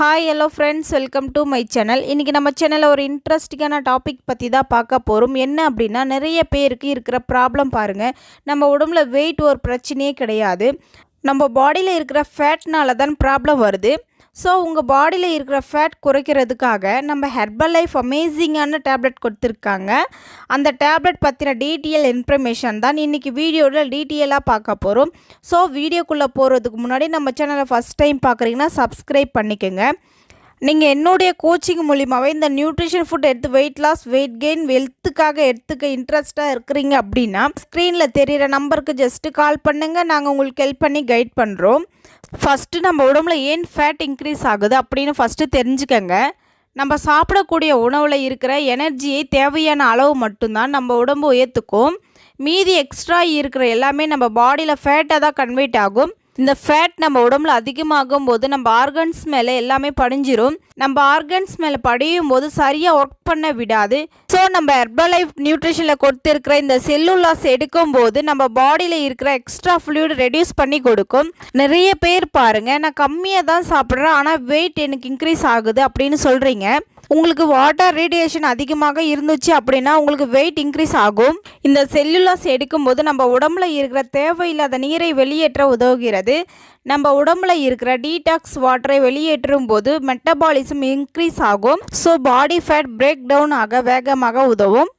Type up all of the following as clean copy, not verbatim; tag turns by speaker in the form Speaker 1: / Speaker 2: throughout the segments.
Speaker 1: Hi hello friends, welcome to my channel. இன்றைக்கி நம்ம சேனலில் ஒரு இன்ட்ரெஸ்டிங்கான டாபிக் பற்றி தான் பார்க்க போகிறோம். என்ன அப்படின்னா, நிறைய பேருக்கு இருக்கிற ப்ராப்ளம் பாருங்கள். நம்ம உடம்புல வெயிட் ஒரு பிரச்சனையே கிடையாது. நம்ம பாடியில் இருக்கிற ஃபேட்னால தான் ப்ராப்ளம் வருது. ஸோ உங்கள் பாடியில் இருக்கிற ஃபேட் குறைக்கிறதுக்காக நம்ம ஹெர்பல் லைஃப் அமேசிங்கான டேப்லெட் கொடுத்துருக்காங்க. அந்த டேப்லெட் பற்றின டீட்டெயில் இன்ஃபர்மேஷன் தான் இன்றைக்கி வீடியோவில் டீட்டெயிலாக பார்க்க போகிறோம். ஸோ வீடியோக்குள்ளே போகிறதுக்கு முன்னாடி நம்ம சேனலை ஃபஸ்ட் டைம் பார்க்குறீங்கன்னா சப்ஸ்கிரைப் பண்ணிக்கோங்க. நீங்கள் என்னுடைய கோச்சிங் மூலிமாவே இந்த நியூட்ரிஷன் ஃபுட் எடுத்து வெயிட் லாஸ், வெயிட் கெயின், ஹெல்த்துக்காக எடுத்துக்க இன்ட்ரெஸ்ட்டாக இருக்கிறீங்க அப்படின்னா ஸ்க்ரீனில் தெரிகிற நம்பருக்கு ஜஸ்ட்டு கால் பண்ணுங்கள். நாங்கள் உங்களுக்கு ஹெல்ப் பண்ணி கைட் பண்ணுறோம். ஃபஸ்ட்டு நம்ம உடம்புல ஏன் ஃபேட் இன்க்ரீஸ் ஆகுது அப்படின்னு ஃபஸ்ட்டு தெரிஞ்சுக்கங்க. நம்ம சாப்பிடக்கூடிய உணவில் இருக்கிற எனர்ஜியை தேவையான அளவு மட்டும்தான் நம்ம உடம்பு ஏற்றுக்கும். மீதி எக்ஸ்ட்ரா இருக்கிற எல்லாமே நம்ம பாடியில் ஃபேட்டாக தான் கன்வெர்ட் ஆகும். இந்த ஃபேட் நம்ம உடம்புல அதிகமாகும் போது நம்ம ஆர்கன்ஸ் மேலே எல்லாமே படிஞ்சிரும். நம்ம ஆர்கன்ஸ் மேலே படியும் போது சரியாக ஒர்க் பண்ண விடாது. ஸோ நம்ம ஹெர்பல் லைஃப் நியூட்ரிஷனில் கொடுத்துருக்கிற இந்த செல்லுலாஸ் எடுக்கும் போது நம்ம பாடியில் இருக்கிற எக்ஸ்ட்ரா ஃப்ளூயிட் ரெடியூஸ் பண்ணி கொடுக்கும். நிறைய பேர் பாருங்கள், நான் கம்மியாக தான் சாப்பிட்றேன் ஆனால் வெயிட் எனக்கு இன்க்ரீஸ் ஆகுது அப்படின்னு சொல்கிறீங்க. உங்களுக்கு வாட்டர் ரேடியேஷன் அதிகமாக இருந்துச்சு அப்படின்னா உங்களுக்கு வெயிட் இன்க்ரீஸ் ஆகும். இந்த செல்லுலாஸ் எடுக்கும்போது நம்ம உடம்புல இருக்கிற தேவையில்லாத நீரை வெளியேற்ற உதவுகிறது. நம்ம உடம்புல இருக்கிற டீடாக்ஸ் வாட்டரை வெளியேற்றும் போது மெட்டபாலிசம் இன்க்ரீஸ் ஆகும். So body fat break down ஆக வேகமாக உதவும்.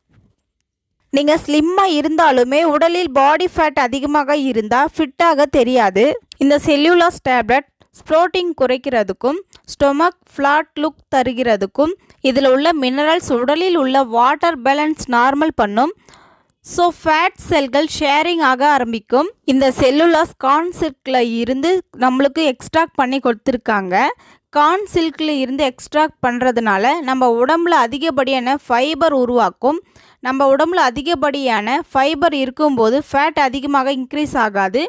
Speaker 1: நீங்கள் ஸ்லிம்மாக இருந்தாலுமே உடலில் பாடி ஃபேட் அதிகமாக இருந்தால் ஃபிட்டாக தெரியாது. இந்த செல்லுலாஸ் டேப்லெட் ஸ்ப்ரோட்டிங் குறைக்கிறதுக்கும் ஸ்டொமக் ஃப்ளாட் லுக் தருகிறதுக்கும் இதில் உள்ள மினரல்ஸ் உடலில் உள்ள வாட்டர் பேலன்ஸ் நார்மல் பண்ணும். ஸோ ஃபேட் செல்கள் ஷேரிங் ஆக ஆரம்பிக்கும். இந்த செல்லுலாஸ் கார்ன் சில்கில் இருந்து நம்மளுக்கு எக்ஸ்ட்ராக்ட் பண்ணி கொடுத்துருக்காங்க. கார்ன் சில்கில் இருந்து எக்ஸ்ட்ராக்ட் பண்ணுறதுனால நம்ம உடம்புல அதிகப்படியான ஃபைபர் உருவாக்கும். நம்ம உடம்புல அதிகப்படியான ஃபைபர் இருக்கும்போது ஃபேட் அதிகமாக இன்க்ரீஸ் ஆகாது.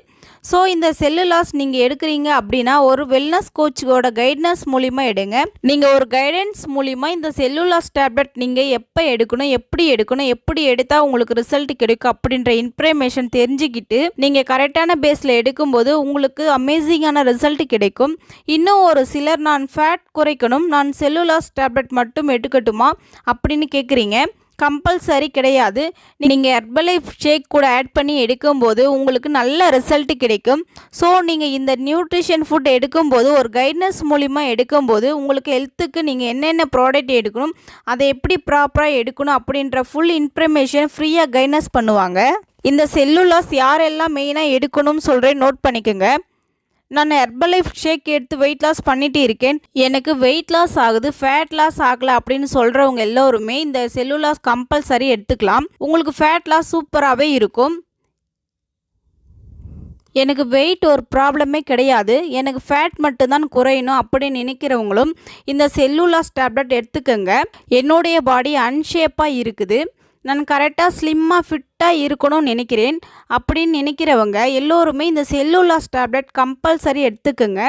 Speaker 1: ஸோ இந்த செல்லுலாஸ் நீங்கள் எடுக்கிறீங்க அப்படின்னா ஒரு வெல்னஸ் கோச்சோட கைடன்ஸ் மூலிமா எடுங்க. நீங்கள் ஒரு கைடன்ஸ் மூலிமா இந்த செல்லுலாஸ் டேப்லெட் நீங்கள் எப்போ எடுக்கணும், எப்படி எடுத்தால் உங்களுக்கு ரிசல்ட் கிடைக்கும் அப்படின்ற இன்ஃபர்மேஷன் தெரிஞ்சுக்கிட்டு நீங்கள் கரெக்டான பேஸில் எடுக்கும்போது உங்களுக்கு அமேசிங்கான ரிசல்ட் கிடைக்கும். இன்னும் ஒரு சிலர் நான் ஃபேட் குறைக்கணும், நான் செல்லுலாஸ் டேப்லெட் மட்டும் எடுக்கட்டுமா அப்படின்னு கேட்குறீங்க. கம்பல்சரி கிடையாது. நீங்கள் ஹெர்பல் லைஃப் ஷேக் கூட ஆட் பண்ணி எடுக்கும்போது உங்களுக்கு நல்ல ரிசல்ட் கிடைக்கும். ஸோ நீங்கள் இந்த நியூட்ரிஷன் ஃபுட் எடுக்கும்போது ஒரு கைட்னஸ் மூலிமா எடுக்கும்போது உங்களுக்கு ஹெல்த்துக்கு நீங்கள் என்னென்ன ப்ராடக்ட் எடுக்கணும், அதை எப்படி ப்ராப்பராக எடுக்கணும் அப்படின்ற ஃபுல் இன்ஃபர்மேஷன் ஃப்ரீயாக கைட்னஸ் பண்ணுவாங்க. இந்த செல்லுலாஸ் யாரெல்லாம் மெயினாக எடுக்கணும்னு சொல்கிறேன், நோட் பண்ணிக்கோங்க. நான் ஹெர்பல் லைஃப் ஷேக் எடுத்து வெயிட் லாஸ் பண்ணிட்டு இருக்கேன், எனக்கு வெயிட் லாஸ் ஆகுது, ஃபேட் லாஸ் ஆகலை அப்படின்னு சொல்கிறவங்க எல்லோருமே இந்த செல்லுலாஸ் கம்பல்சரி எடுத்துக்கலாம். உங்களுக்கு ஃபேட் லாஸ் சூப்பராகவே இருக்கும். எனக்கு வெயிட் ஒரு ப்ராப்ளமே கிடையாது, எனக்கு ஃபேட் மட்டும்தான் குறையணும் அப்படின்னு நினைக்கிறவங்களும் இந்த செல்லுலாஸ் டேப்லெட் எடுத்துக்கோங்க. என்னுடைய பாடி அன்ஷேப்பாக இருக்குது, நான் கரெக்டாக ஸ்லிம்மாக ஃபிட்டாக இருக்கணும்னு நினைக்கிறேன் அப்படின்னு நினைக்கிறவங்க எல்லோருமே இந்த செல்லுலாஸ் டேப்லெட் கம்பல்சரி எடுத்துக்கோங்க.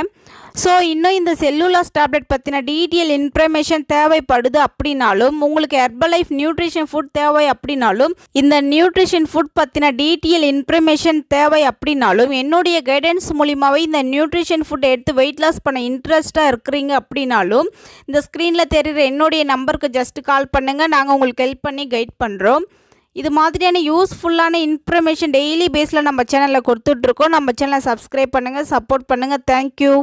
Speaker 1: ஸோ இன்னும் இந்த செல்லுலாஸ் டேப்லெட் பற்றின டீட்டெயில் இன்ஃபர்மேஷன் தேவைப்படுது அப்படின்னாலும், உங்களுக்கு ஹெர்பல் லைஃப் நியூட்ரிஷன் ஃபுட் தேவை அப்படின்னாலும், இந்த நியூட்ரிஷன் ஃபுட் பற்றின டீட்டெயில் இன்ஃபர்மேஷன் தேவை அப்படின்னாலும், என்னுடைய கைடன்ஸ் மூலிமாவே இந்த நியூட்ரிஷன் ஃபுட் எடுத்து வெயிட் லாஸ் பண்ண இன்ட்ரெஸ்ட்டாக இருக்கிறீங்க அப்படின்னாலும் இந்த ஸ்க்ரீனில் தெரிகிற என்னுடைய நம்பருக்கு ஜஸ்ட் கால் பண்ணுங்கள். நாங்கள் உங்களுக்கு ஹெல்ப் பண்ணி கைட் பண்ணுறோம். இது மாதிரியான யூஸ்ஃபுல்லான இன்ஃபர்மேஷன் டெய்லி பேஸில் நம்ம சேனலில் கொடுத்துட்ருக்கோம். நம்ம சேனலை சப்ஸ்கிரைப் பண்ணுங்கள், சப்போர்ட் பண்ணுங்கள். தேங்க்யூ.